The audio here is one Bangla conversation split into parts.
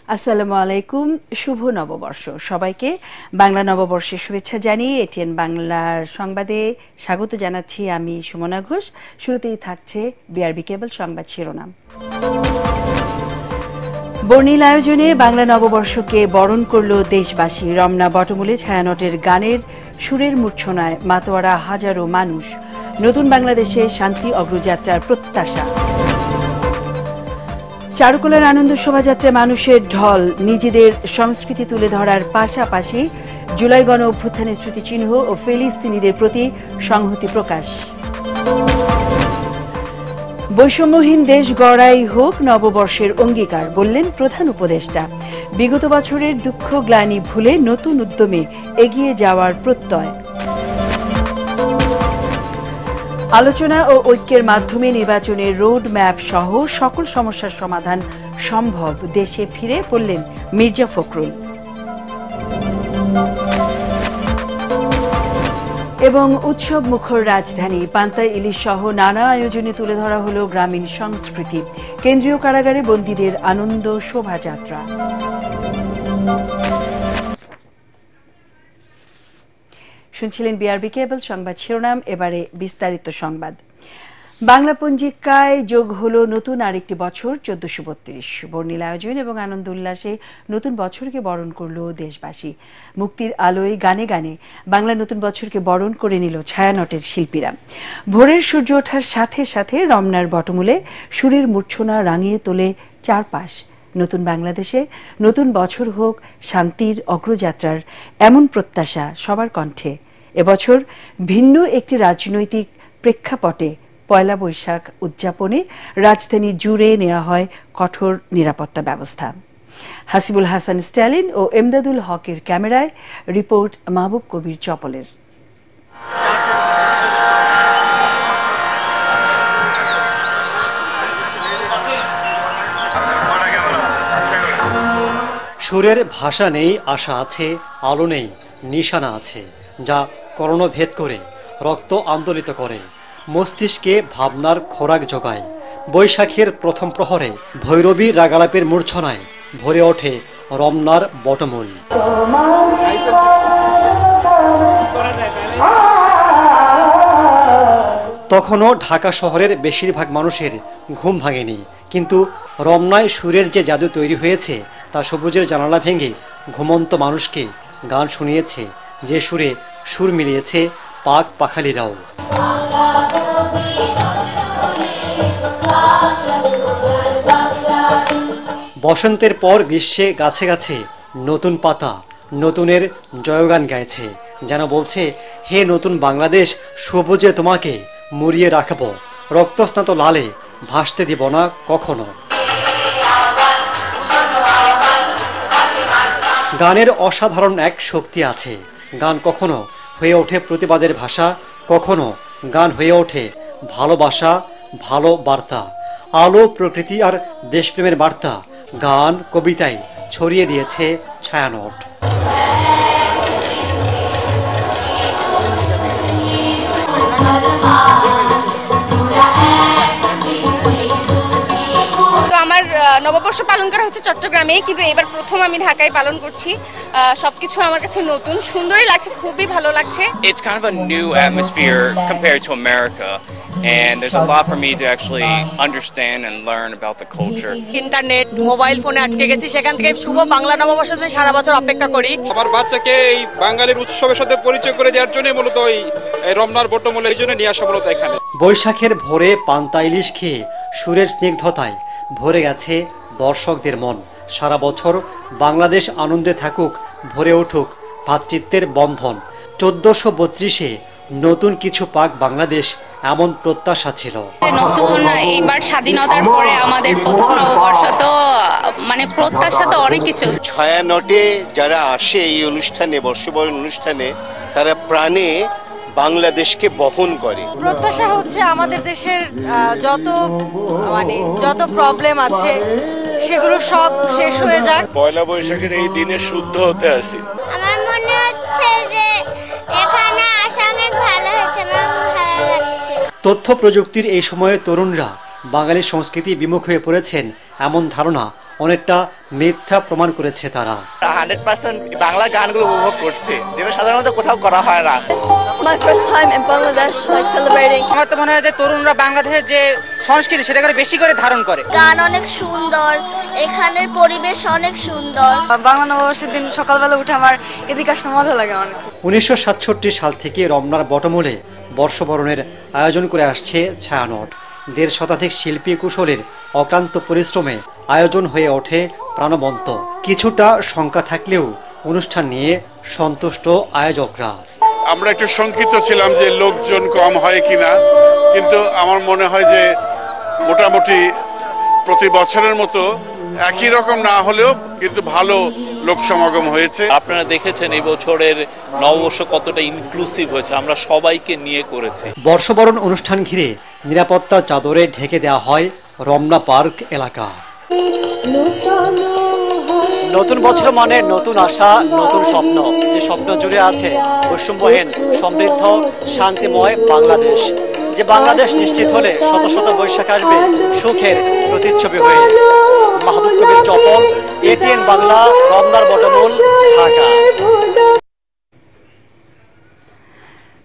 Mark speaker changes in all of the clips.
Speaker 1: আসসালামু আলাইকুম, শুভ নববর্ষ সবাইকে। বাংলা নববর্ষের শুভেচ্ছা জানিয়ে এটিএন বাংলার সংবাদে স্বাগত জানাচ্ছি আমি সুমনা ঘোষ। শুরুতেই থাকছে বিআরবি কেবল সংবাদ শিরোনাম। বর্ণিল আয়োজনে বাংলা নববর্ষকে বরণ করল দেশবাসী। রমনা বটমূলে ছায়ানটের গানের সুরের মূর্ছনায় মাতোয়ারা হাজারো মানুষ। নতুন বাংলাদেশে শান্তি অগ্রযাত্রার প্রত্যাশা। চারুকলার আনন্দ শোভাযাত্রায় মানুষের ঢল। নিজেদের সংস্কৃতি তুলে ধরার পাশাপাশি জুলাই গণ অভ্যুত্থানের স্মৃতিচিহ্ন ও ফিলিস্তিনিদের প্রতি সংহতি প্রকাশ। বৈষম্যহীন দেশ গড়াই হোক নববর্ষের অঙ্গীকার, বললেন প্রধান উপদেষ্টা। বিগত বছরের দুঃখ গ্লানি ভুলে নতুন উদ্যমে এগিয়ে যাওয়ার প্রত্যয়। আলোচনা ও ঐক্যের মাধ্যমে নির্বাচনের রোড ম্যাপ সহ সকল সমস্যার সমাধান সম্ভব, দেশে ফিরে বললেন মির্জা ফখরুল। এবং উৎসব মুখর রাজধানী, পান্তা ইলিশ সহ নানা আয়োজনে তুলে ধরা হলো গ্রামীণ সংস্কৃতি। কেন্দ্রীয় কারাগারে বন্দীদের আনন্দ শোভাযাত্রা। শুনছিলেন বিআরবি কেবল সংবাদ শিরোনাম, এবারে বিস্তারিত সংবাদ। বাংলা পঞ্জিকায় যোগ হলো নতুন আরেকটি বছর 1432। বর্ণিল আয়োজন এবং আনন্দ উল্লাসে নতুন বছরকে বরণ করল দেশবাসী। মুক্তির আলোয় গানে গানে বাংলা নতুন বছরকে বরণ করে নিল ছায়ানটের শিল্পীরা। ভোরের সূর্য ওঠার সাথে সাথে রমনার বটমূলে সুরের মূর্ছনা রাঙিয়ে তোলে চারপাশ। নতুন বাংলাদেশে নতুন বছর হোক শান্তির অগ্রযাত্রার, এমন প্রত্যাশা সবার কণ্ঠে। এবছর ভিন্ন একটি রাজনৈতিক প্রেক্ষাপটে পয়লা বৈশাখ উদযাপনে রাজধানী জুড়ে নেওয়া হয় কঠোর নিরাপত্তা ব্যবস্থা। হাসিবুল হাসান স্ট্যালিন ও এমদাদুল হকের ক্যামেরায় রিপোর্ট মাহবুব কবির চপলের।
Speaker 2: সুরের ভাষা নেই, আশা আছে, আলো নেই, নিশানা আছে, যা কর্ণভেদ করে রক্ত আন্দোলিত করে, মস্তিষ্কে ভাবনার খোরাক জোগায়। বৈশাখের প্রথম প্রহরে ভৈরবী রাগালাপের মূর্ছনায় ভরে ওঠে রমনার বটমূল। তখনও ঢাকা শহরের বেশিরভাগ মানুষের ঘুম ভাঙেনি, কিন্তু রমনায় সুরের যে জাদু তৈরি হয়েছে তা সবুজের জানালা ভেঙে ঘুমন্ত মানুষকে গান শুনিয়েছে, যে সুরে সুর মিলিয়েছে পাক পাখালিরাও। বসন্তের পর গ্রীষ্মে গাছে গাছে নতুন পাতা নতুনের জয়গান গাইছে, যেন বলছে, হে নতুন বাংলাদেশ, সবুজে তোমাকে মুড়িয়ে রাখব, রক্তস্নাত লালে ভাসতে দিব না কখনো। গানের অসাধারণ এক শক্তি আছে। গান কখনো হয়ে ওঠে প্রতিবাদের ভাষা, কখনো গান হয়ে ওঠে ভালোবাসা, ভালো বার্তা। আলো, প্রকৃতি আর দেশপ্রেমের বার্তা গান কবিতায় ছড়িয়ে দিয়েছে ছায়ানট।
Speaker 3: আমার নববর্ষ পালন করা হচ্ছে চট্টগ্রামে, কিন্তু এবার প্রথম আমি ঢাকায় পালন করছি। সবকিছু আমার কাছে নতুন, সুন্দরই লাগছে, খুবই ভালো লাগছে।
Speaker 4: It's kind of a new atmosphere compared to America, and there's a lot for me to actually understand and learn about the culture.
Speaker 5: Internet, mobile ফোনে আটকে গেছি, সেখান থেকে শুভ বাংলা নববর্ষের জন্য সারা বছর অপেক্ষা করি।
Speaker 6: আমার বাচ্চাকে এই বাঙালির উৎসবের সাথে পরিচয় করে দেওয়ার জন্য মূলত এই রমনার বটমূলে এই জন্য নিয়ে আসা মূলত এখানে।
Speaker 2: বৈশাখের ভোরে পান্তা ইলিশ খেয়ে সুরের স্নিগ্ধতায় ভরে গেছে দর্শকদের মন। সারা বছর বাংলাদেশ আনন্দে থাকুক, ভরে উঠুক ভ্রাতৃত্বের বন্ধন। 1432-এ নতুন কিছু পাক বাংলাদেশ, এমন প্রত্যাশা ছিল।
Speaker 7: নতুন এইবার স্বাধীনতার পরে আমাদের প্রথম নববর্ষ, তো মানে প্রত্যাশা তো অনেক কিছু।
Speaker 8: ছায়ানটে যারা আসে এই অনুষ্ঠানে, বর্ষবরণ অনুষ্ঠানে, তারা প্রাণে বাংলাদেশকে বহন করে।
Speaker 5: প্রত্যাশা হচ্ছে আমাদের দেশের যত প্রবলেম আছে সেগুলো সব শেষ হয়ে যাক।
Speaker 8: পয়লা বৈশাখের এই দিনে শুদ্ধ হতে আসি।
Speaker 9: আমার মনে হচ্ছে যে এখানে আসা অনেক ভালো হয়েছে, আমার ভালো লাগছে।
Speaker 2: তথ্য প্রযুক্তির এই সময়ে তরুণরা বাঙালি সংস্কৃতি বিমুখ হয়ে পড়েছেন, এমন ধারণা অনেকটা মিথ্যা প্রমাণ করেছে তারা।
Speaker 10: 100% বাংলা গানগুলো উপভোগ করছে, যেটা সাধারণত কোথাও করা হয় না।
Speaker 11: It's my first time in Bangladesh, like celebrating.
Speaker 12: আমার তো মনে হয় যে তরুণরা বাংলাদেশের যে সংস্কৃতি সেটা করে বেশি করে ধারণ করে।
Speaker 9: গান অনেক সুন্দর, এখানের পরিবেশ অনেক সুন্দর।
Speaker 11: বাংলা নববর্ষের দিন সকালবেলা উঠে আমার এদিকে আসতে মজা লাগে অনেক।
Speaker 2: 1967 সাল থেকে রমনার বটমূলে বর্ষবরণের আয়োজন করে আসছে ছায়ানট। 1.5 শতাধিক শিল্পী কুশলীর অক্লান্ত পরিশ্রমে আয়োজন হয়ে ওঠে প্রাণবন্ত। কিছুটা শঙ্কা থাকলেও অনুষ্ঠান নিয়ে সন্তুষ্ট আয়োজকরা।
Speaker 13: আমরা একটু শঙ্কিত ছিলাম যে লোকজন কম হয় কিনা, কিন্তু আমার মনে হয় যে মোটামুটি প্রতি বছরের মতো একই রকম না হলেও কিন্তু ভালো লোক সমাগম হয়েছে।
Speaker 14: আপনারা দেখেছেন এই বছরের নববর্ষ কতটা ইনক্লুসিভ হয়েছে, আমরা সবাইকে নিয়ে করেছি।
Speaker 2: বর্ষবরণ অনুষ্ঠান ঘিরে নিরাপত্তার চাদরে ঢেকে দেওয়া হয় রমনা পার্ক এলাকা। নতুন বছর মানে নতুন আশা, নতুন স্বপ্ন, যে স্বপ্ন জুড়ে আছে বৈষম্যহীন, সমৃদ্ধ, শান্তিময় বাংলাদেশ। যে বাংলাদেশ নিশ্চিত হলে শত শত বৈশাখ আসবে সুখের প্রতিচ্ছবি হয়ে। মাহবুব কবির চপল, ATN বাংলা, রমনার বটমূল, ঢাকা।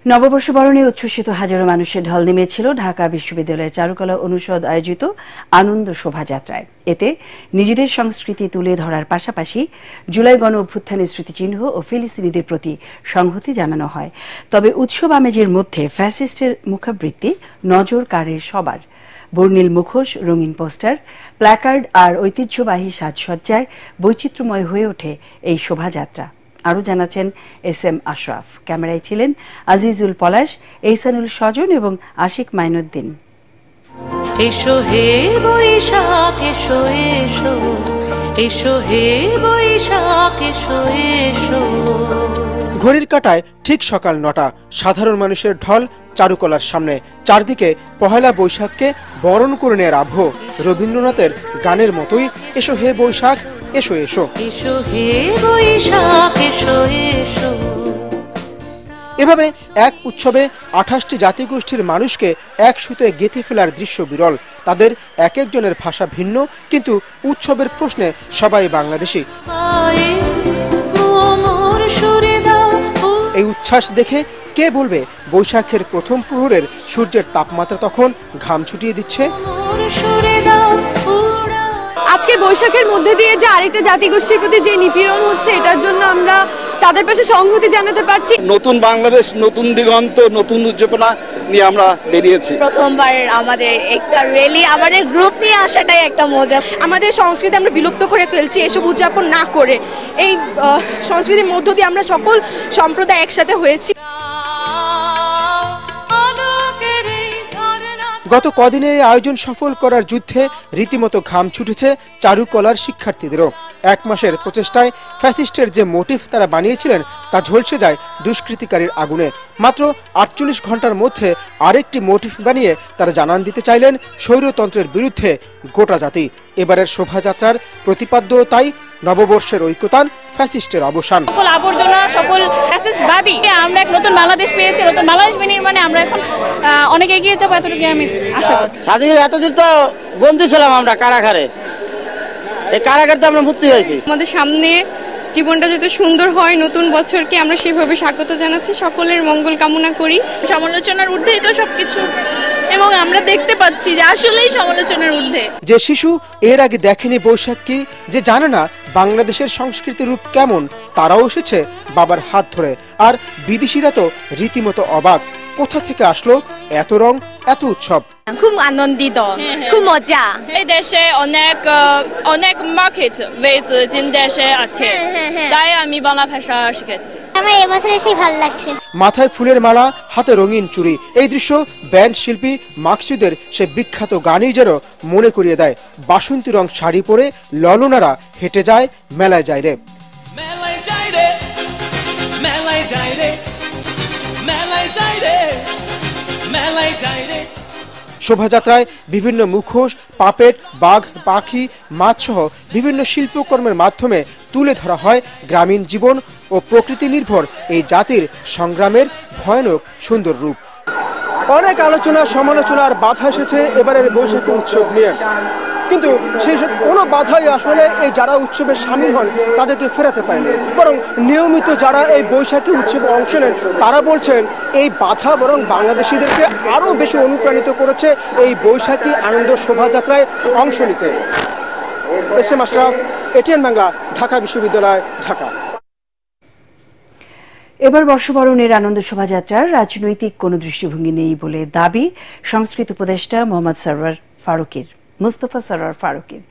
Speaker 1: নববর্ষ বরণে উচ্ছ্বসিত হাজারো মানুষের ঢল নেমেছিল ঢাকা বিশ্ববিদ্যালয়ের চারুকলা অনুষদ আয়োজিত আনন্দ শোভাযাত্রায়। এতে নিজেদের সংস্কৃতি তুলে ধরার পাশাপাশি জুলাই গণ অভ্যুত্থানের স্মৃতিচিহ্ন ও ফিলিস্তিনিদের প্রতি সংহতি জানানো হয়। তবে উৎসব আমেজের মধ্যে ফ্যাসিস্টের মুখাবৃত্তি নজর কাড়ে সবার। বর্ণিল মুখোশ, রঙিন পোস্টার, প্ল্যাকার্ড আর ঐতিহ্যবাহী সাজসজ্জায় বৈচিত্র্যময় হয়ে ওঠে এই শোভাযাত্রা। আরও জানাচ্ছেন SM আশরাফ। ক্যামেরায় ছিলেন আজিজুল পলাশ, এহসানুল স্বজন এবং আশিক মাইনুদ্দিন।
Speaker 15: এসো হে বৈশাখ এসো এসো, এসো হে বৈশাখ এসো এসো।
Speaker 16: ঘড়ির কাঁটায় ঠিক সকাল 9টা। সাধারণ মানুষের ঢল চারুকলার সামনে। চারদিকে পহেলা বৈশাখকে বরণ করে নেওয়ার আবহ। রবীন্দ্রনাথের গানের মতোই এসো হে বৈশাখ এসো এসো,
Speaker 15: এসো হে বৈশাখ এসো এসো।
Speaker 16: এভাবে এক উৎসবে 28টি জাতিগোষ্ঠীর মানুষকে এক সুতোয় গেঁথে ফেলার দৃশ্য বিরল। তাদের এক একজনের ভাষা ভিন্ন, কিন্তু উৎসবের প্রশ্নে সবাই বাংলাদেশী। এই উচ্ছ্বাস দেখে কে বলবে বৈশাখের প্রথম প্রহরের সূর্যের তাপমাত্রা তখন ঘাম ছুটিয়ে দিচ্ছে।
Speaker 17: আজকের বৈশাখের মধ্যে দিয়ে যে আরেকটা জাতিগোষ্ঠীর প্রতি যে নিপীড়ন হচ্ছে, এটার জন্য আমরা তাদের পাশে সংহতি জানাতে পারছি।
Speaker 18: নতুন বাংলাদেশ, নতুন দিগন্ত, নতুন উদ্যাপনা নিয়ে আমরা বেরিয়েছি।
Speaker 19: প্রথমবার আমাদের একটা র্যালি, আমাদের গ্রুপ নিয়ে আসাটাই একটা মজা।
Speaker 17: আমাদের সংস্কৃতি আমরা বিলুপ্ত করে ফেলছি এসব উদযাপন না করে। এই সংস্কৃতির মধ্য দিয়ে আমরা সকল সম্প্রদায় একসাথে হয়েছি।
Speaker 16: গত কদিনে এই আয়োজন সফল করার যুদ্ধে রীতিমতো ঘাম ছুটেছে চারুকলার শিক্ষার্থীদেরও। 1 মাসের প্রচেষ্টায় ফ্যাসিস্টের যে মোটিভ তারা বানিয়েছিলেন তা ঝলসে যায় দুষ্কৃতিকারীর আগুনে। মাত্র 48 ঘন্টার মধ্যে আরেকটি মোটিভ বানিয়ে তারা জানান দিতে চাইলেন স্বৈরতন্ত্রের বিরুদ্ধে গোটা জাতি। এবারের শোভাযাত্রার প্রতিপাদ্য তাই নববর্ষের ঐক্যতান, ফ্যাসিস্টের অবসান।
Speaker 3: সকল আবর্জনা, সকল ফ্যাসিস্টবাদী, আমরা এক নতুন বাংলাদেশ পেয়েছি। নতুন বাংলাদেশ বিনির্মাণে আমরা এখন অনেক এগিয়ে যাবো, এতটুকু আমি আশা করি।
Speaker 12: স্বাধীন এতদিন তো বন্দী ছিলাম আমরা কারাগারে, এই কারাগারে তো আমরা মুক্তি হয়েছি।
Speaker 17: আমাদের সামনে জীবনটা যাতে সুন্দর হয়, নতুন বছরকে আমরা সেভাবে স্বাগত জানাচ্ছি। সকলের মঙ্গল কামনা করি।
Speaker 19: সমালোচনার ঊর্ধ্বেই তো সবকিছু, এবং আমরা দেখতে পাচ্ছি যে আসলেই সমালোচনার ঊর্ধ্বে।
Speaker 16: যে শিশু এর আগে দেখেনি বৈশাখ কি, যে জানে না বাংলাদেশের সংস্কৃতির রূপ কেমন, তারাও এসেছে বাবার হাত ধরে। আর বিদেশিরা তো রীতিমতো অবাক, কোথা থেকে আসলো এত রং, এত উৎসব।
Speaker 19: খুব আনন্দিত, খুব মজা।
Speaker 3: এই দেশে অনেক মার্কেট ওয়েজিন দেশে আছে, তাই আমি বাংলা ভাষা শিখেছি।
Speaker 9: আমার এবছর এসে ভালো লাগছে।
Speaker 16: মাথায় ফুলের মালা, হাতে রঙিন চুড়ি, এই দৃশ্য ব্যান্ড শিল্পী মাকসুদের সে বিখ্যাত গানই যেন মনে করিয়ে দেয়। বাসন্তী রং শাড়ি পরে ললনারা হেঁটে যায় মেলায় যায় রে। শোভাযাত্রায় বিভিন্ন মুখোশ, পাপেট, বাঘ, পাখি, মাছ সহ বিভিন্ন শিল্পকর্মের মাধ্যমে তুলে ধরা হয় গ্রামীণ জীবন ও প্রকৃতি নির্ভর এই জাতির সংগ্রামের ভয়ানক সুন্দর রূপ। অনেক আলোচনা, সমালোচনার বাধা এসেছে এবারের বৈশাখী উৎসব নিয়ে। কিন্তু সেই সব কোনো বাধাই আসলে এই যারা উৎসবে সামিল হন তাদেরকে ফেরাতে পারেনি। বরং নিয়মিত যারা এই বৈশাখী উৎসবে অংশ নেন তারা বলছেন এই বাধা বরং বাংলাদেশিদেরকে আরও বেশি অনুপ্রাণিত করেছে এই বৈশাখী আনন্দ শোভাযাত্রায় অংশ নিতে। এসএম আশরাফ, এটিএন বাংলা, ঢাকা বিশ্ববিদ্যালয়, ঢাকা।
Speaker 1: এবার বর্ষবরণের আনন্দ শোভাযাত্রার রাজনৈতিক কোনো দৃষ্টিভঙ্গি নেই বলে দাবি সংস্কৃতি উপদেষ্টা মুস্তফা সরোয়ার ফারুকীর।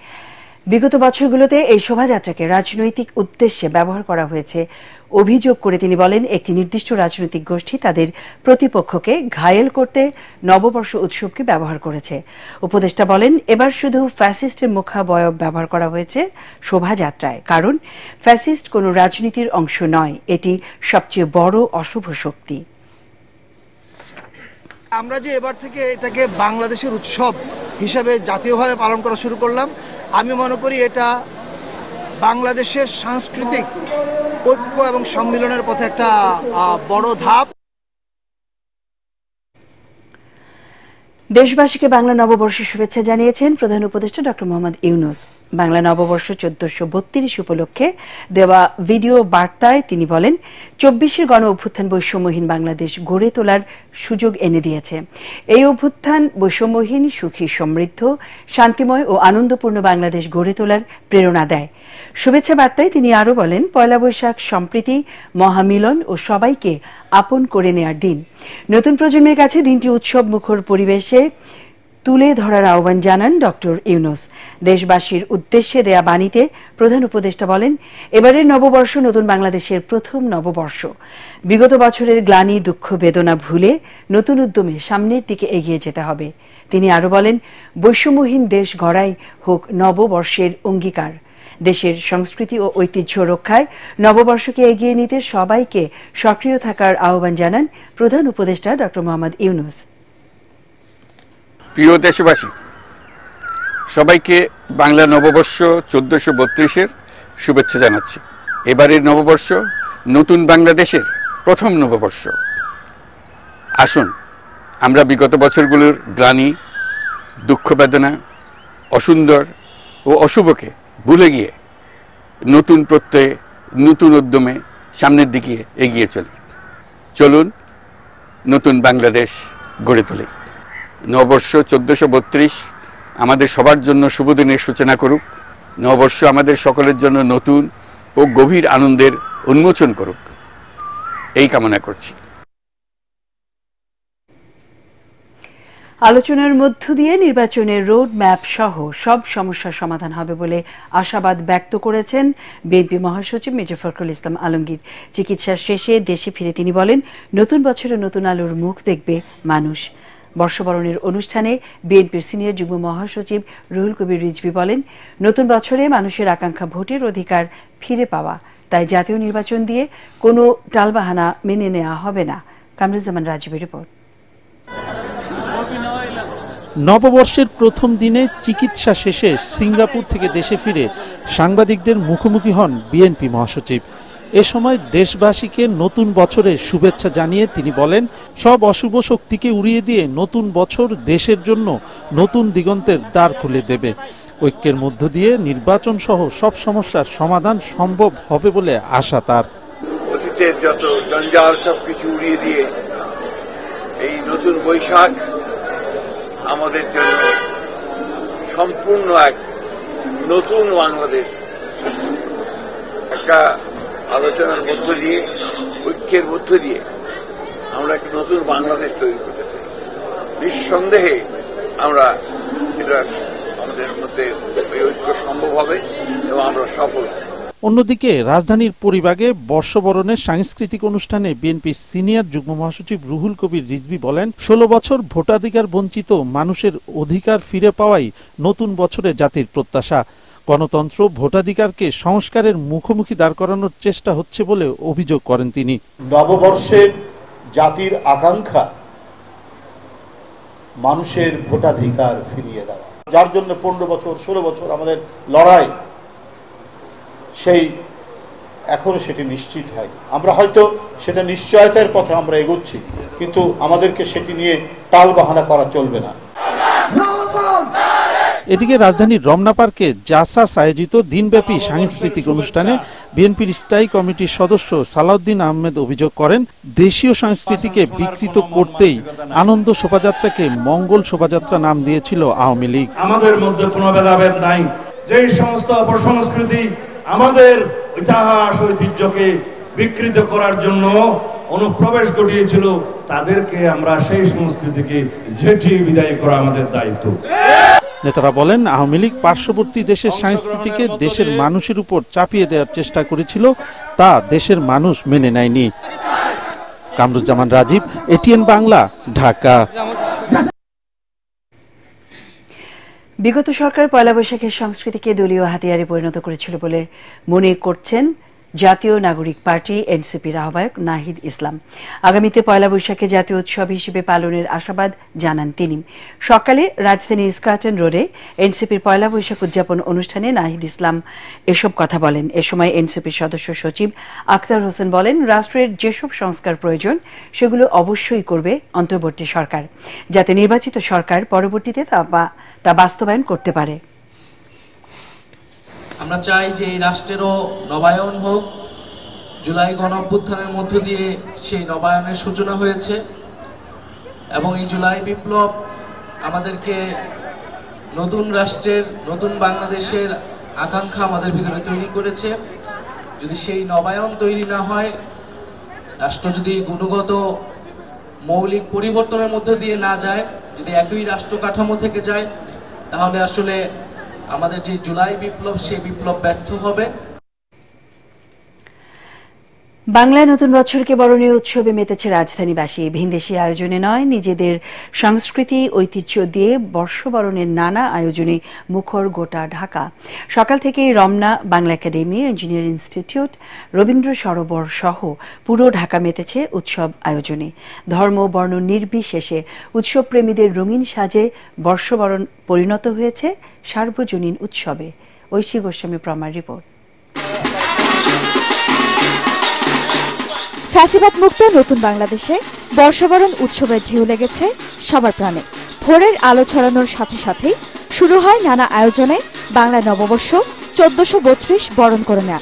Speaker 1: বিগত বছরগুলোতে এই শোভাযাত্রাকে রাজনৈতিক উদ্দেশ্যে ব্যবহার করা হয়েছে অভিযোগ করে তিনি বলেন, একটি নির্দিষ্ট রাজনৈতিক গোষ্ঠী তাদের প্রতিপক্ষকে ঘায়েল করতে নববর্ষ উৎসবকে ব্যবহার করেছে। উপদেষ্টা বলেন, এবার শুধু ফ্যাসিস্টের মুখাবয়ব ব্যবহার করা হয়েছে শোভাযাত্রায়, কারণ ফ্যাসিস্ট কোনো রাজনীতির অংশ নয়, এটি সবচেয়ে বড় অশুভ শক্তি।
Speaker 20: আমরা যে এবার থেকে এটাকে বাংলাদেশের উৎসব হিসাবে জাতীয়ভাবে পালন করা শুরু করলাম, আমি মনে করি এটা বাংলাদেশের সাংস্কৃতিক ঐক্য এবং সম্মিলনের পথে একটা বড় ধাপ।
Speaker 1: দেশবাসীকে বাংলা নববর্ষের শুভেচ্ছা জানিয়েছেন প্রধান উপদেষ্টা ডক্টর মোহাম্মদ ইউনূস। বাংলা নববর্ষ 1432 উপলক্ষে দেওয়া ভিডিও বার্তায় তিনি বলেন, 24 গণ অভ্যুত্থান বৈষম্যহীন বাংলাদেশ গড়ে তোলার সুযোগ এনে দিয়েছে। এই অভ্যুত্থান বৈষম্যহীন, সুখী, সমৃদ্ধ, শান্তিময় ও আনন্দপূর্ণ বাংলাদেশ গড়ে তোলার প্রেরণা দেয়। শুভেচ্ছা বার্তায় তিনি আরও বলেন, পয়লা বৈশাখ সম্প্রীতি, মহামিলন ও সবাইকে আপন করে নেয়ার দিন। নতুন প্রজন্মের কাছে দিনটি উৎসব মুখর পরিবেশে তুলে ধরার আহ্বান জানান ডক্টর ইউনূস। দেশবাসীর উদ্দেশ্যে দেয়া বাণীতে প্রধান উপদেষ্টা বলেন, এবারের নববর্ষ নতুন বাংলাদেশের প্রথম নববর্ষ। বিগত বছরের গ্লানি, দুঃখ, বেদনা ভুলে নতুন উদ্যমে সামনের দিকে এগিয়ে যেতে হবে। তিনি আরও বলেন, বৈষম্যহীন দেশ গড়াই হোক নববর্ষের অঙ্গীকার। দেশের সংস্কৃতি ও ঐতিহ্য রক্ষায় নববর্ষকে এগিয়ে নিতে সবাইকে সক্রিয় থাকার আহ্বান জানান প্রধান উপদেষ্টা ডক্টর মোহাম্মদ ইউনূস।
Speaker 21: প্রিয় দেশবাসী, সবাইকে বাংলা নববর্ষ 1432-এর শুভেচ্ছা জানাচ্ছি। এবারের নববর্ষ নতুন বাংলাদেশের প্রথম নববর্ষ। আসুন আমরা বিগত বছরগুলোর গ্লানি, দুঃখ, বেদনা, অসুন্দর ও অশুভকে ভুলে গিয়ে নতুন প্রত্যয়ে, নতুন উদ্যমে সামনের দিকে এগিয়ে চলুন নতুন বাংলাদেশ গড়ে তুলি। নববর্ষ 1432 আমাদের সবার জন্য শুভ দিনের সূচনা করুক। নববর্ষ আমাদের সকলের জন্য নতুন ও গভীর আনন্দের উন্মোচন করুক, এই কামনা করছি।
Speaker 1: আলোচনার মধ্য দিয়ে নির্বাচনের রোড ম্যাপ সহ সব সমস্যার সমাধান হবে বলে আশাবাদ ব্যক্ত করেছেন বিএনপি মহাসচিব মির্জা ফখরুল ইসলাম আলমগীর। চিকিৎসা শেষে দেশে ফিরে তিনি বলেন, নতুন বছরে নতুন আলোর মুখ দেখবে মানুষ। বর্ষবরণের অনুষ্ঠানে বিএনপির সিনিয়র যুগ্ম মহাসচিব রুহুল কবির রিজভী বলেন, নতুন বছরে মানুষের আকাঙ্ক্ষা ভোটের অধিকার ফিরে পাওয়া, তাই জাতীয় নির্বাচন দিয়ে কোনো টালবাহানা মেনে নেওয়া হবে না। কামরুজ্জামান রাজীবের রিপোর্ট।
Speaker 22: নববর্ষের প্রথম দিনে চিকিৎসা শেষে সিঙ্গাপুর থেকে দেশে ফিরে সাংবাদিকদের মুখোমুখি হন বিএনপি মহাসচিব। এ সময় দেশবাসীকে নতুন বছরের শুভেচ্ছা জানিয়ে তিনি বলেন, সব অশুভ শক্তিকে উড়িয়ে দিয়ে নতুন বছর দেশের জন্য নতুন দিগন্তের দ্বার খুলে দেবে। ঐক্যের মধ্য দিয়ে নির্বাচন সহ সব সমস্যার সমাধান সম্ভব হবে বলে আশা তার।
Speaker 23: অতীতের যত জঞ্জাল সবকিছু উড়িয়ে দিয়ে এই নতুন বৈশাখ আমাদের জন্য সম্পূর্ণ এক নতুন বাংলাদেশ সৃষ্টি, একটা আলোচনার মধ্য দিয়ে, ঐক্যের মধ্য দিয়ে আমরা একটা নতুন বাংলাদেশ তৈরি করতে চাই। নিঃসন্দেহে আমরা এটা আমাদের মধ্যে এই ঐক্য সম্ভব হবে এবং আমরা সফল হব।
Speaker 22: অন্যদিকে রাজধানীর পরিবাগে বর্ষবরণের সাংস্কৃতিক অনুষ্ঠানে বিএনপি সিনিয়র যুগ্ম মহাসচিব রুহুল কবির রিজভী বলেন, 16 বছর ভোটাধিকার বঞ্চিত মানুষের অধিকার ফিরে পাওয়াই নতুন বছরে জাতির প্রত্যাশা। গণতন্ত্র, ভোটাধিকারকে সংস্কারের মুখোমুখি দাঁড় করানোর চেষ্টা হচ্ছে বলে অভিযোগ করেন তিনি।
Speaker 24: নববর্ষের জাতির আকাঙ্ক্ষা মানুষের ভোটাধিকার ফিরিয়ে দেওয়া, যার জন্য 15 বছর 16 বছর আমাদের লড়াই, সেই এখনো সেটি নিশ্চিত হয়। আমরা হয়তো সেটা নিশ্চয়তার পথে আমরা এগোচ্ছি, কিন্তু আমাদেরকে সেটি নিয়ে টালবাহানা করা চলবে না।
Speaker 22: এদিকে রাজধানীর রমনা পার্কে জাসাস আয়োজিত দিনব্যাপী সাংস্কৃতিক অনুষ্ঠানে বিএনপির স্থায়ী কমিটির সদস্য সালাউদ্দিন আহমেদ অভিযোগ করেন, দেশীয় সংস্কৃতিকে বিকৃত করতেই আনন্দ শোভাযাত্রাকে মঙ্গল শোভাযাত্রা নাম দিয়েছিল আওয়ামী লীগ।
Speaker 4: আমাদের মধ্যে কোনো ভেদাভেদ নাই। যেই সমস্ত অপসংস্কৃতি আমাদের ইতিহাস ঐতিহ্যকে বিকৃত করার জন্য অনুপ্রবেশ ঘটিয়েছিল, তাদেরকে আমরা সেই সংস্কৃতিকে ঝেঁটিয়ে বিদায় করা আমাদের দায়িত্ব।
Speaker 22: নেতারা বলেন, আওয়ামী লীগ পার্শ্ববর্তী দেশের সংস্কৃতিকে দেশের মানুষের উপর চাপিয়ে দেওয়ার চেষ্টা করেছিল, তা দেশের মানুষ মেনে নেয়নি। কামরুজ্জামান রাজীব, এটিএন বাংলা, ঢাকা।
Speaker 1: বিগত সরকার পয়লা বৈশাখের সংস্কৃতিকে দলীয় হাতিয়ারে পরিণত করেছিল বলে মনে করছেন জাতীয় নাগরিক পার্টি এনসিপির আহ্বায়ক নাহিদ ইসলাম। আগামীতে পয়লা বৈশাখে জাতীয় উৎসব হিসেবে পালনের আশাবাদ জানান তিনি। সকালে রাজধানীর স্কাটন রোডে এনসিপির পয়লা বৈশাখ উদযাপন অনুষ্ঠানে নাহিদ ইসলাম এসব কথা বলেন। এ সময় এনসিপির সদস্য সচিব আখতার হোসেন বলেন, রাষ্ট্রের যেসব সংস্কার প্রয়োজন সেগুলো অবশ্যই করবে অন্তর্বর্তী সরকার, যাতে নির্বাচিত সরকার পরবর্তীতে তা বাস্তবায়ন করতে পারে।
Speaker 5: আমরা চাই যে এই রাষ্ট্রেরও নবায়ন হোক। জুলাই গণঅভ্যুত্থানের মধ্য দিয়ে সেই নবায়নের সূচনা হয়েছে এবং এই জুলাই বিপ্লব আমাদেরকে নতুন রাষ্ট্রের, নতুন বাংলাদেশের আকাঙ্ক্ষা আমাদের ভিতরে তৈরি করেছে। যদি সেই নবায়ন তৈরি না হয়, রাষ্ট্র যদি গুণগত মৌলিক পরিবর্তনের মধ্যে দিয়ে না যায়, যদি একই রাষ্ট্র কাঠামো থেকে যায়, তাহলে আসলে আমাদের যে জুলাই বিপ্লব, সেই বিপ্লব ব্যর্থ হবে।
Speaker 1: বাংলায় নতুন বছরকে বরণীয় উৎসবে মেতেছে রাজধানীবাসী। ভিনদেশী আয়োজনে নয়, নিজেদের সংস্কৃতি ঐতিহ্য দিয়ে বর্ষবরণের নানা আয়োজনে মুখর গোটা ঢাকা। সকাল থেকেই Ramna, Bangla academy, engineer institute, Rabindra Sarobar সহ পুরো ঢাকা মেতেছে উৎসব আয়োজনে। ধর্ম বর্ণ নির্বিশেষে উৎসব প্রেমীদের রঙিন সাজে বর্ষবরণ পরিণত হয়েছে সার্বজনীন উৎসবে। ঐশী গোস্বামী প্রমার রিপোর্ট।
Speaker 6: ফ্যাসিবাদ মুক্ত নতুন বাংলাদেশে বর্ষবরণ উৎসবের ঢেউ লেগেছে সবার প্রাণে। ভোরের আলো ছড়ানোর সাথে সাথেই শুরু হয় নানা আয়োজনে বাংলা নববর্ষ 1432 বরণ করে নেয়া।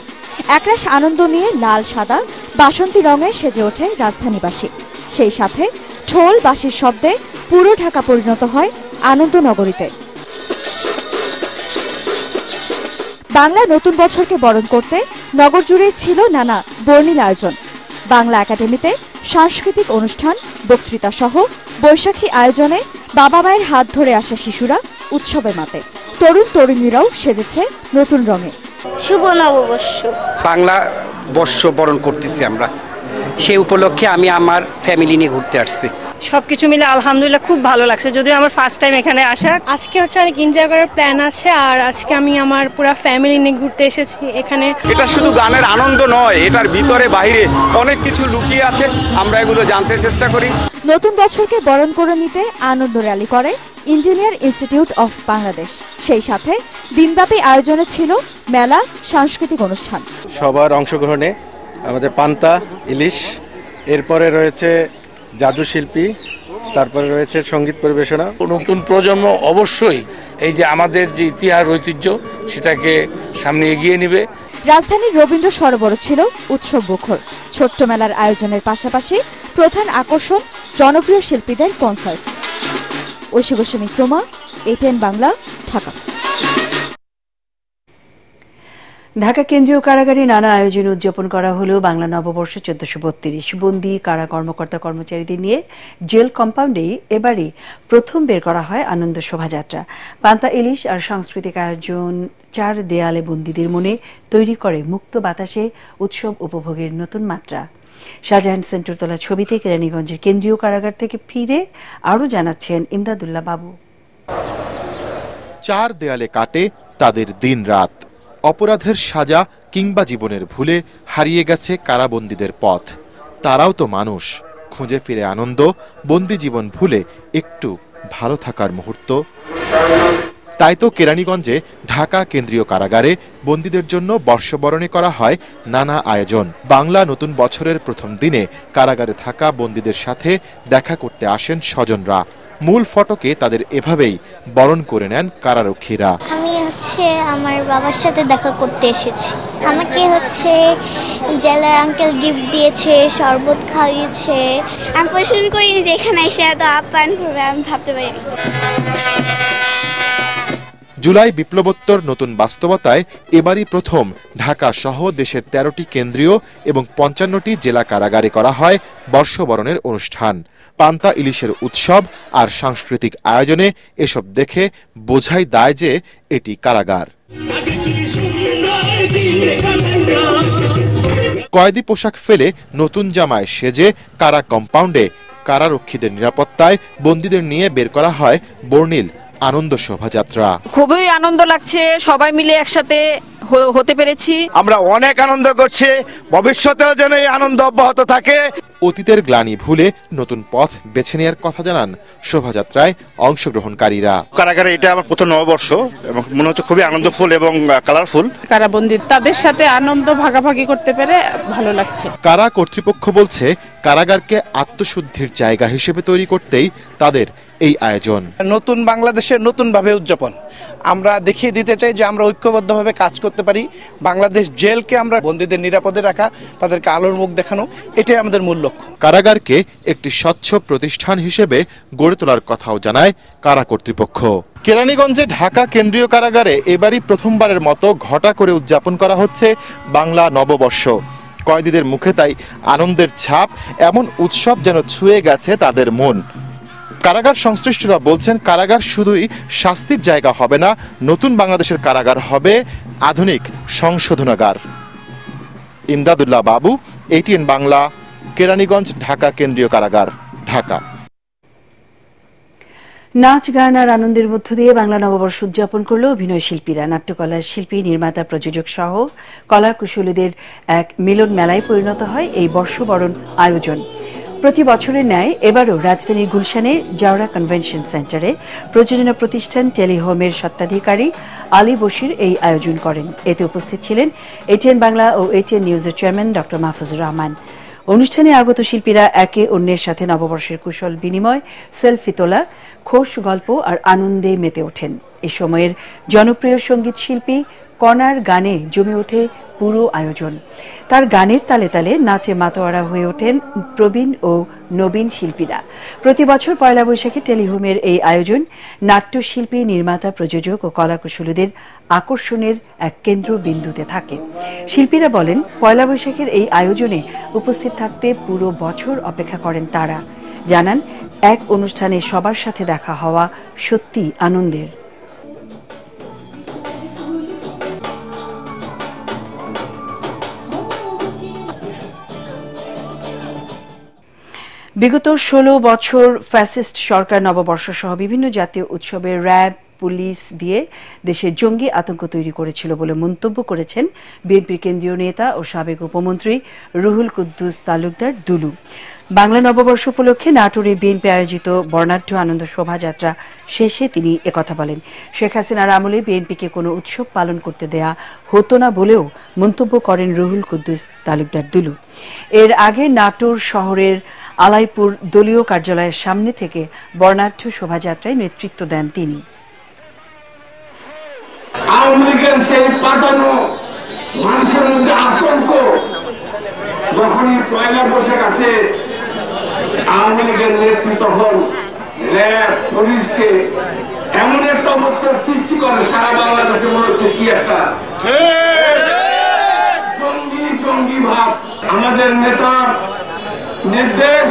Speaker 6: একরাশ আনন্দ নিয়ে লাল সাদা বাসন্তী রঙে সেজে ওঠে রাজধানীবাসী। সেই সাথে ঢোল বাঁশির শব্দে পুরো ঢাকা পরিণত হয় আনন্দ নগরীতে। বাংলা নতুন বছরকে বরণ করতে নগর জুড়ে ছিল নানা বর্ণিল আয়োজন। বাংলা একাডেমিতে সাংস্কৃতিক অনুষ্ঠান, বক্তৃতা সহ বৈশাখী আয়োজনে বাবা মায়ের হাত ধরে আসা শিশুরা উৎসবে মাতে। তরুণ তরুণীরাও সেজেছে নতুন রঙে।
Speaker 7: শুভ নববর্ষ
Speaker 25: বাংলা বর্ষ বরণ করতেছি আমরা, সেই উপলক্ষে আমি আমার ফ্যামিলি নিয়ে ঘুরতে আসছি।
Speaker 26: সবকিছু মিলে আলহামদুলিল্লাহ খুব ভালো লাগছে, যদিও আমার ফার্স্ট টাইম এখানে আসা। আজকে হচ্ছে অনেক এনজয় করার প্ল্যান আছে, আর আজকে আমি আমার পুরো ফ্যামিলি নিয়ে ঘুরতে এসেছি এখানে।
Speaker 27: এটা শুধু গানের আনন্দ নয়, এটার ভিতরে বাইরে অনেক কিছু লুকিয়ে আছে, আমরা এগুলো জানতে চেষ্টা করি।
Speaker 6: নতুন বছরকে বরণ করে নিতে আনন্দ র্যালি করে ইঞ্জিনিয়ার ইনস্টিটিউট অফ বাংলাদেশ। সেই সাথে দিনব্যাপী আয়োজনে ছিল মেলা, সাংস্কৃতিক অনুষ্ঠান।
Speaker 28: সবার অংশগ্রহণে আমাদের পান্তা ইলিশ, এরপরে রয়েছে জাদু শিল্পী, তারপরে রয়েছে সঙ্গীত পরিবেশনা।
Speaker 29: নতুন প্রজন্ম অবশ্যই এই যে আমাদের যে ইতিহাস ঐতিহ্য সেটাকে সামনে এগিয়ে নেবে।
Speaker 6: রাজধানীর রবীন্দ্র সরোবর ছিল উৎসব মুখর। ছোট্ট মেলার আয়োজনের পাশাপাশি প্রধান আকর্ষণ জনপ্রিয় শিল্পীদের কনসার্ট। ঐশী গোস্বামী প্রমা, এটিএন বাংলা, ঢাকা।
Speaker 1: ঢাকা কেন্দ্রীয় কারাগারে নানা আয়োজনে উদযাপন করা হলো বাংলা নববর্ষ 1432। বন্দী কারা কর্মকর্তা কর্মচারীদের নিয়ে জেল কম্পাউন্ডেই এবারই প্রথম বের করা হয় আনন্দ শোভাযাত্রা। পান্তা ইলিশ আর সাংস্কৃতিক আয়োজন চার দেয়ালে বন্দীদের মনে তৈরি করে মুক্ত বাতাসে উৎসব উপভোগের নতুন মাত্রা। শাহজাহান সেন্টার তোলা ছবিতে কেরানীগঞ্জের কেন্দ্রীয় কারাগার থেকে ফিরে আরও জানাচ্ছেন ইমদাদুল্লাহ বাবু।
Speaker 30: চার দেয়ালে কাটে তাদের দিন রাত। অপরাধের সাজা কিংবা জীবনের ভুলে হারিয়ে গেছে কারাবন্দীদের পথ। তারাও তো মানুষ, খুঁজে ফিরে আনন্দ, বন্দি জীবন ভুলে একটু ভালো থাকার মুহূর্ত। তাই তো কেরানীগঞ্জে ঢাকা কেন্দ্রীয় কারাগারে বন্দীদের জন্য বর্ষবরণে করা হয় নানা আয়োজন। বাংলা নতুন বছরের প্রথম দিনে কারাগারে থাকা বন্দীদের সাথে দেখা করতে আসেন স্বজনরা। মূল ফটকে তাদের এভাবেই বরণ করে নেন কারারক্ষীরা।
Speaker 9: আমি আমার বাবার সাথে দেখা করতে এসেছি। আমাকে জেলার আঙ্কেল গিফট দিয়েছে, শরবত খাইয়েছে। আমি পছন্দ করিনি যে এখানে এসে এত আপ্যায়ন করবে, আমি ভাবতে পারিনি।
Speaker 30: জুলাই বিপ্লবোত্তর নতুন বাস্তবতায় এবারই প্রথম ঢাকা সহ দেশের 13টি কেন্দ্রীয় এবং 55টি জেলা কারাগারে করা হয় বর্ষবরণের অনুষ্ঠান। পান্তা ইলিশের উৎসব আর সাংস্কৃতিক আয়োজনে এসব দেখে বোঝাই দায় যে এটি কারাগার। কয়েদি পোশাক ফেলে নতুন জামায় সেজে কারা কম্পাউন্ডে কারারক্ষীদের নিরাপত্তায় বন্দীদের নিয়ে বের করা হয় বর্ণিল আনন্দ শোভাযাত্রা।
Speaker 2: খুবই আনন্দ লাগছে, সবাই মিলে একসাথে হতে পেরেছি।
Speaker 27: আমরা অনেক আনন্দ করছি, ভবিষ্যতেও যেন এই আনন্দ অব্যাহত থাকে।
Speaker 30: অতীতের গ্লানি ভুলে নতুন পথ বেছে নেওয়ার কথা জানান শোভাযাত্রায় অংশগ্রহণকারীরা।
Speaker 27: কারাগারে এটা আমার প্রথম নববর্ষ এবং মনে হচ্ছে খুবই আনন্দফুল এবং কালারফুল।
Speaker 19: কারাবন্দী তাদের সাথে আনন্দ ভাগাভাগি করতে পেরে ভালো লাগছে।
Speaker 30: কারা কর্তৃপক্ষ বলছে কারাগারকে আত্মশুদ্ধির জায়গা হিসেবে তৈরি করতেই তাদের এই আয়োজন।
Speaker 28: নতুন বাংলাদেশের নতুনভাবে উদযাপন আমরা দেখিয়ে দিতে চাই যে আমরা ঐক্যবদ্ধভাবে কাজ করতে পারি। বাংলাদেশ জেলকে আমরা বন্দীদের নিরাপদে রাখা, তাদেরকে আলোর মুখ দেখানো, এটাই আমাদের মূল লক্ষ্য।
Speaker 30: কারাগারকে একটি স্বচ্ছ প্রতিষ্ঠান হিসেবে গড়ে তোলার কথাও জানায় কারা কর্তৃপক্ষ। কেরানীগঞ্জে ঢাকা কেন্দ্রীয় কারাগারে এবারই প্রথমবারের মতো ঘটা করে উদযাপন করা হচ্ছে বাংলা নববর্ষ। কয়েদিদের মুখে তাই আনন্দের ছাপ, এমন উৎসব যেন ছুঁয়ে গেছে তাদের মন। কারাগার সংশ্লিষ্টরা বলছেন কারাগার শুধুই শাস্তির জায়গা হবে না, নতুন বাংলাদেশের কারাগার হবে আধুনিক সংশোধনাগার। ইমদাদুল্লাহ বাবু, ATN বাংলা, কেরানীগঞ্জ ঢাকা কেন্দ্রীয় কারাগার, ঢাকা।
Speaker 1: নাচ গান আর আনন্দের মধ্য দিয়ে বাংলা নববর্ষ উদযাপন করল অভিনয় শিল্পীরা। নাট্যকলার শিল্পী, নির্মাতা, প্রযোজক সহ কলা কুশলীদের এক মিলন মেলায় পরিণত হয় এই বর্ষবরণ আয়োজন। প্রতি বছরের ন্যায় এবারও রাজধানীর গুলশানে জাওরা কনভেনশন সেন্টারে প্রযোজনা প্রতিষ্ঠান টেলিহোমের স্বত্বাধিকারী আলী বশির এই আয়োজন করেন। এতে উপস্থিত ছিলেন ATN বাংলা ও ATN নিউজের চেয়ারম্যান ডক্টর মাহফুজুর রহমান। অনুষ্ঠানে আগত শিল্পীরা একে অন্যের সাথে নববর্ষের কুশল বিনিময়, সেলফি তোলা, খোশ গল্প আর আনন্দে মেতে ওঠেন। এ সময়ের জনপ্রিয় সঙ্গীত শিল্পী কণার গানে জমে ওঠে পুরো আয়োজন। তার গানের তালে তালে নাচে মাতোয়ারা হয়ে ওঠেন প্রবীণ ও নবীন শিল্পীরা। প্রতি বছর পয়লা বৈশাখে টেলিহোমের এই আয়োজন নাট্যশিল্পী, নির্মাতা, প্রযোজক ও কলাকুশলীদের আকর্ষণের এক কেন্দ্রবিন্দুতে থাকে। শিল্পীরা বলেন, পয়লা বৈশাখের এই আয়োজনে উপস্থিত থাকতে পুরো বছর অপেক্ষা করেন তারা। জানান, এক অনুষ্ঠানে সবার সাথে দেখা হওয়া সত্যি আনন্দের। বিগত 16 বছর ফ্যাসিস্ট সরকার নববর্ষ সহ বিভিন্ন জাতীয় উৎসবে র্যাব, পুলিশ দিয়ে দেশে জঙ্গি আতঙ্ক তৈরি করেছিল বলে মন্তব্য করেছেন বিএনপির কেন্দ্রীয় নেতা ও সাবেক উপমন্ত্রী রুহুল কুদ্দুস তালুকদার দুলু। বাংলা নববর্ষ উপলক্ষে নাটোরে বিএনপি আয়োজিত বর্ণাঢ্য আনন্দ শোভাযাত্রা শেষে তিনি একথা বলেন। শেখ হাসিনার আমলে বিএনপিকে কোনো উৎসব পালন করতে দেয়া হতো না বলেও মন্তব্য করেন রুহুল কুদ্দুস তালুকদার দুলু। এর আগে নাটোর শহরের আলাইপুর দলীয় কার্যালয়ের সামনে থেকে বর্ণাঢ্য শোভাযাত্রায় নেতৃত্ব দেন তিনি।
Speaker 8: আওয়ামী লীগের সেই পাঠানো মানুষের মধ্যে আতঙ্ক যখনই পয়লা বৈশাখ আসে, আওয়ামী লীগের নেতৃত্ব তখন র্যাব, পুলিশকে এমন একটা অবস্থার সৃষ্টি করে সারা বাংলাদেশে মনে হচ্ছে কি একটা জঙ্গি ভাব। আমাদের নেতার নির্দেশ,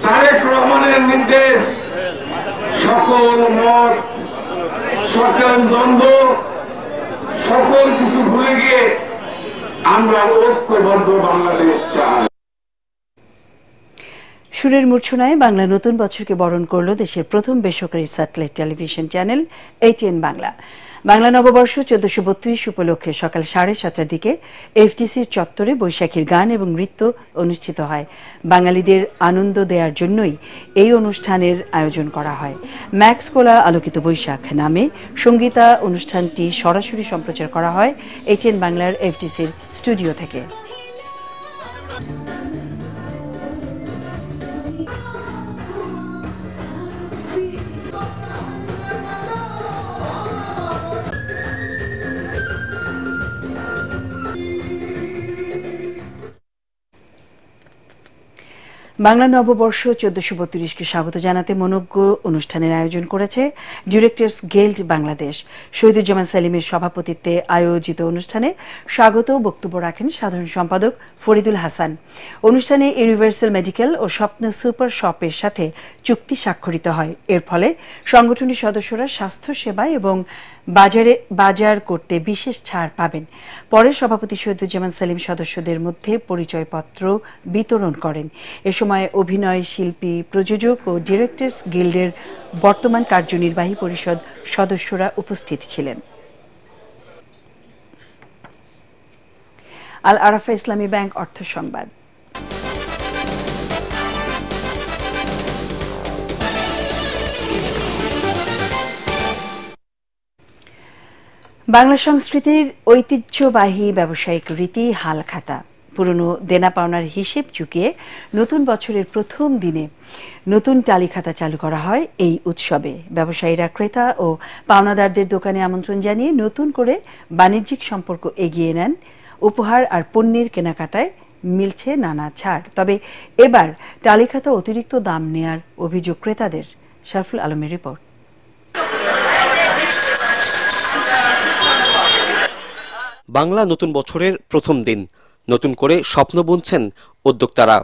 Speaker 8: তারেক রহমানের নির্দেশ, সকল মত, সকল দ্বন্দ্ব, সকল কিছু ভুলে গিয়ে আমরা ঐক্যবদ্ধ বাংলাদেশ চাই।
Speaker 1: সুরের মূর্ছনায় বাংলা নতুন বছরকে বরণ করল দেশের প্রথম বেসরকারি satellite television channel ATN Bangla. Bangla নববর্ষ 1432 উপলক্ষে সকাল 7:30টার দিকে FDCর চত্বরে বৈশাখীর গান এবং নৃত্য অনুষ্ঠিত হয়। বাঙালিদের আনন্দ দেওয়ার জন্যই এই অনুষ্ঠানের আয়োজন করা হয়। ম্যাক্স কোলা আলোকিত বৈশাখ নামে সঙ্গীতা অনুষ্ঠানটি সরাসরি সম্প্রচার করা হয় ATN বাংলার FDCর স্টুডিও থেকে। বাংলা নববর্ষ 1432কে স্বাগত জানাতে মনোজ্ঞ অনুষ্ঠানের আয়োজন করেছে ডিরেক্টরস গিল্ড বাংলাদেশ। শহীদুজ্জামান সেলিমের সভাপতিত্বে আয়োজিত অনুষ্ঠানে স্বাগত বক্তব্য রাখেন সাধারণ সম্পাদক ফরিদুল হাসান। অনুষ্ঠানে ইউনিভার্সাল মেডিকেল ও স্বপ্ন সুপার শপের সাথে চুক্তি স্বাক্ষরিত হয়। এর ফলে সংগঠনের সদস্যরা স্বাস্থ্য সেবা এবং বাজার করতে বিশেষ ছাড় পাবেন। পরে সভাপতি শহীদুজ্জামান সেলিম সদস্যদের মধ্যে পরিচয়পত্র বিতরণ করেন। এ সময় অভিনয় শিল্পী, প্রযোজক ও ডিরেক্টরস গিল্ডের বর্তমান কার্যনির্বাহী পরিষদ সদস্যরা উপস্থিত ছিলেন। আল আরাফা ইসলামী ব্যাংক অর্থ সংবাদ। বাংলা সংস্কৃতির ঐতিহ্যবাহী ব্যবসায়িক রীতি হালখাতা। পুরনো দেনা পাওনার হিসেব চুকিয়ে নতুন বছরের প্রথম দিনে নতুন টালিখাতা চালু করা হয় এই উৎসবে। ব্যবসায়ীরা ক্রেতা ও পাওনাদারদের দোকানে আমন্ত্রণ জানিয়ে নতুন করে বাণিজ্যিক সম্পর্ক এগিয়ে নেন। উপহার আর পণ্যের কেনাকাটায় মিলছে নানা ছাড়। তবে এবার টালিখাতা অতিরিক্ত দাম নেয়ার অভিযোগ ক্রেতাদের। শারফুল আলমের রিপোর্ট।
Speaker 3: বাংলা নতুন বছরের প্রথম দিন নতুন করে স্বপ্ন বুনছেন উদ্যোক্তারা।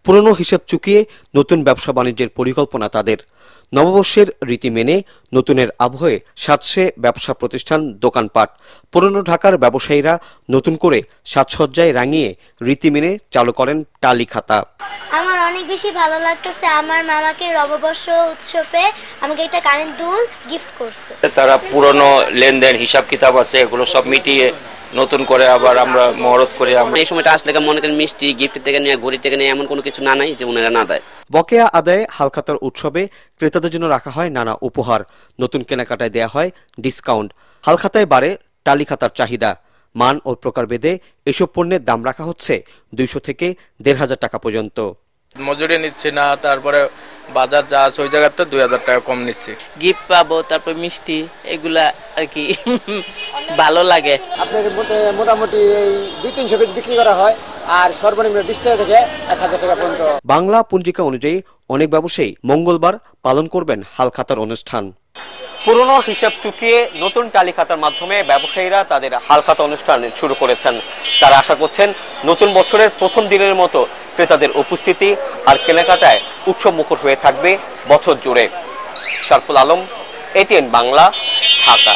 Speaker 3: পুরনো হিসেব চুকিয়ে নতুন ব্যবসা বাণিজ্যের পরিকল্পনা তাদের। নববর্ষের রীতি মেনে নতুনের আবহে সাজছে ব্যবসা প্রতিষ্ঠান, দোকানপাট। পুরনো ঢাকার ব্যবসায়ীরা নতুন করে সাজসজ্জায় রাঙিয়ে রীতি মেনে চালু করেন টালি খাতা।
Speaker 9: আমার অনেক বেশি ভালো লাগতেছে। আমার মামাকে নববর্ষ উৎসবে আমাকে একটা কারেন্ট দুল গিফট করছে।
Speaker 10: তারা পুরনো লেনদেন হিসাব কিতাব আছে এগুলো সব মিটিয়ে নতুন করে আবার আমরা মহরত করে আমরা
Speaker 11: এই সময়টা আসলে মনে করেন মিষ্টি গিফট থেকে নিয়ে ঘড়ি থেকে নিয়ে এমন কোনো কিছু না নাই যে ওনারা না দেয়।
Speaker 3: বকেয়া আদায়ে হালখাতার উৎসবে ক্রেতাদের জন্য রাখা হয় নানা উপহার। নতুন কেনাকাটায় দেয়া হয় ডিসকাউন্ট। হালখাতায় বাড়ে টালি খাতার চাহিদা। মান ও প্রকারভেদে এসব পণ্যের দাম রাখা হচ্ছে 200 থেকে 1500 টাকা পর্যন্ত।
Speaker 12: মজুরি নিচ্ছে না, তারপরে বাজার যা আছে ওই জায়গাতে 2000 টাকা কম নিচ্ছে।
Speaker 13: গিফট পাবো, তারপর মিষ্টি, এগুলা আর কি ভালো লাগে।
Speaker 14: আপনার মোটামুটি 200-300 পিস বিক্রি করা হয় আর সর্বনিম্ন 20 টাকা থেকে 1000 টাকা পর্যন্ত।
Speaker 3: বাংলা পঞ্জিকা অনুযায়ী অনেক ব্যবসায়ী মঙ্গলবার পালন করবেন হালখাতার অনুষ্ঠান। পুরনো হিসাব চুকিয়ে নতুন টালি খাতার মাধ্যমে ব্যবসায়ীরা তাদের হালখাতা অনুষ্ঠান শুরু করেছেন। তারা আশা করছেন নতুন বছরের প্রথম দিনের মতো ক্রেতাদের উপস্থিতি আর কেনাকাটায় উৎসব মুখর হয়ে থাকবে বছর জুড়ে। শারফুল আলম, এটিএন বাংলা, ঢাকা।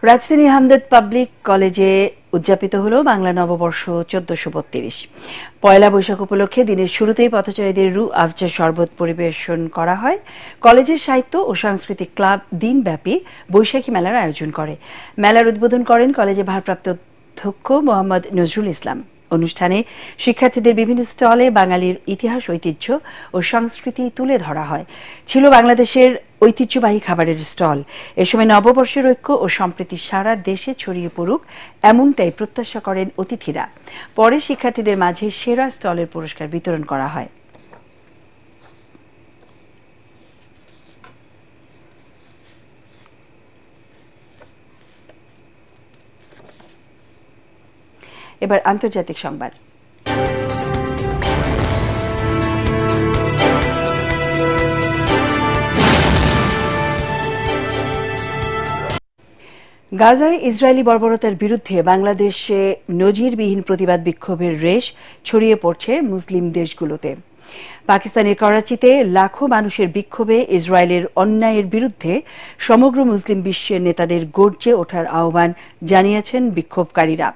Speaker 1: রাজধানী হামদর্দ পাবলিক কলেজে উদযাপিত হল বাংলা নববর্ষ 1432। পয়লা বৈশাখ উপলক্ষে দিনের শুরুতেই পথচারীদের রু আফজা শরবত পরিবেশন করা হয়। কলেজের সাহিত্য ও সাংস্কৃতিক ক্লাব দিনব্যাপী বৈশাখী মেলার আয়োজন করে। মেলার উদ্বোধন করেন কলেজের ভারপ্রাপ্ত অধ্যক্ষ মোহাম্মদ নজরুল ইসলাম। অনুষ্ঠানে শিক্ষার্থীদের বিভিন্ন স্টলে বাঙালির ইতিহাস, ঐতিহ্য ও সংস্কৃতি তুলে ধরা হয়। ছিল বাংলাদেশের ঐতিহ্যবাহী খাবারের স্টল। এ সময় নববর্ষের ঐক্য ও সম্প্রীতি সারা দেশে ছড়িয়ে পড়ুক এমনটাই প্রত্যাশা করেন অতিথিরা। পরে শিক্ষার্থীদের মাঝে সেরা স্টলের পুরস্কার বিতরণ করা হয়। এবার আন্তর্জাতিক সংবাদ। গাজায় ইসরায়েলি বর্বরতার বিরুদ্ধে বাংলাদেশে নজিরবিহীন প্রতিবাদ বিক্ষোভের রেশ ছড়িয়ে পড়ছে মুসলিম দেশগুলোতে। পাকিস্তানের করাচিতে লাখো মানুষের বিক্ষোভে ইসরায়েলের অন্যায়ের বিরুদ্ধে সমগ্র মুসলিম বিশ্বের নেতাদের গর্জে ওঠার আহ্বান জানিয়েছেন বিক্ষোভকারীরা।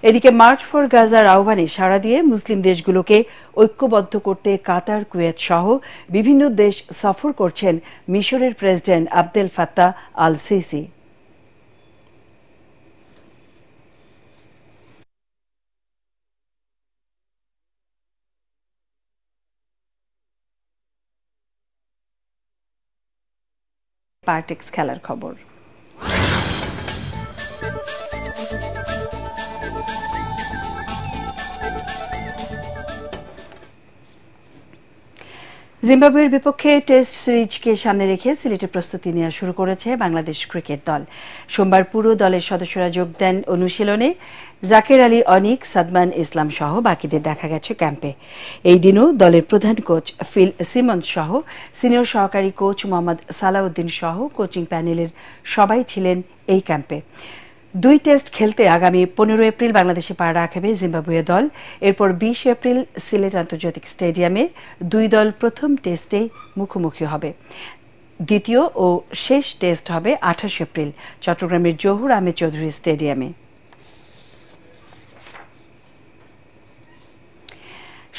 Speaker 1: এদিকে মার্চ ফর গাজার আহ্বানে সাড়া দিয়ে মুসলিম দেশগুলোকে ঐক্যবদ্ধ করতে কাতার, কুয়েত সহ বিভিন্ন দেশ সফর করছেন মিশরের president Abdel Fattah al CC. Partex খেলার খবর। জিম্বাবুয়ের বিপক্ষে টেস্ট সিরিজকে সামনে রেখে সিলেটে প্রস্তুতি নেওয়া শুরু করেছে বাংলাদেশ ক্রিকেট দল। সোমবার পুরো দলের সদস্যরা যোগ দেন অনুশীলনে। জাকের আলী অনিক, সাদমান ইসলাম সহ বাকিদের দেখা গেছে ক্যাম্পে। এই দিনও দলের প্রধান কোচ ফিল সিমন্স সহ সিনিয়র সহকারী কোচ মোহাম্মদ সালাউদ্দিন সহ কোচিং প্যানেলের সবাই ছিলেন এই ক্যাম্পে। 2 টেস্ট খেলতে আগামী 15 এপ্রিল বাংলাদেশে পা রাখবে জিম্বাবুয়ে দল। এরপর 20 এপ্রিল সিলেট আন্তর্জাতিক স্টেডিয়ামে 2 দল প্রথম টেস্টে মুখোমুখি হবে। দ্বিতীয় ও শেষ টেস্ট হবে 28 এপ্রিল চট্টগ্রামের জহুর আহমেদ চৌধুরী স্টেডিয়ামে।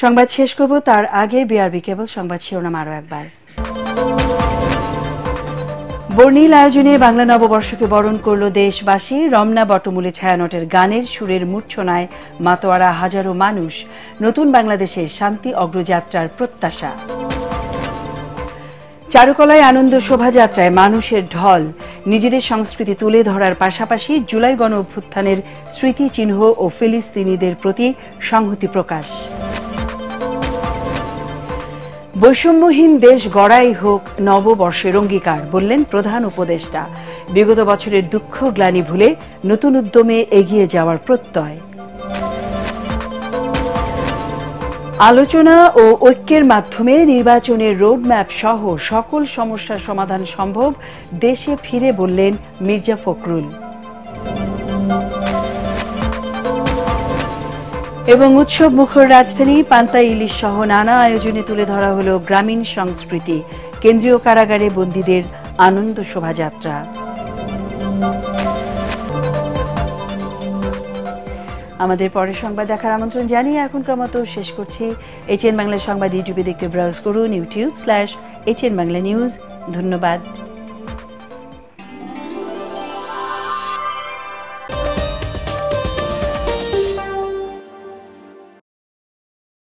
Speaker 1: সংবাদ শেষ করব তার আগে বিআরবি কেবল সংবাদ শিরোনাম আরও একবার। বর্ণিল আয়োজনে বাংলা নববর্ষকে বরণ করল দেশবাসী। রমনা বটমূলে ছায়ানটের গানের সুরের মূর্ছনায় মাতোয়ারা হাজারো মানুষ। নতুন বাংলাদেশের শান্তি অগ্রযাত্রার প্রত্যাশা। চারুকলায় আনন্দ শোভাযাত্রায় মানুষের ঢল। নিজেদের সংস্কৃতি তুলে ধরার পাশাপাশি জুলাই গণ অভ্যুত্থানের স্মৃতিচিহ্ন ও ফিলিস্তিনিদের প্রতি সংহতি প্রকাশ। বৈষম্যহীন দেশ গড়াই হোক নববর্ষের অঙ্গীকার, বললেন প্রধান উপদেষ্টা। বিগত বছরের দুঃখ গ্লানি ভুলে নতুন উদ্যমে এগিয়ে যাওয়ার প্রত্যয়। আলোচনা ও ঐক্যের মাধ্যমে নির্বাচনের রোডম্যাপ সহ সকল সমস্যার সমাধান সম্ভব, দেশে ফিরে বললেন মির্জা ফখরুল। এবং উৎসব মুখর রাজধানী, পান্তা ইলিশ সহ নানা আয়োজনে তুলে ধরা হলো গ্রামীণ সংস্কৃতি। কেন্দ্রীয় কারাগারে বন্দীদের আনন্দ শোভাযাত্রা। আমাদের পরের সংবাদ দেখার আমন্ত্রণ জানিয়ে এখনকার মতো শেষ করছি। HN বাংলা সংবাদ ইউটিউবে দেখতে ব্রাউজ করুন, youtube/HN বাংলা নিউজ। ধন্যবাদ।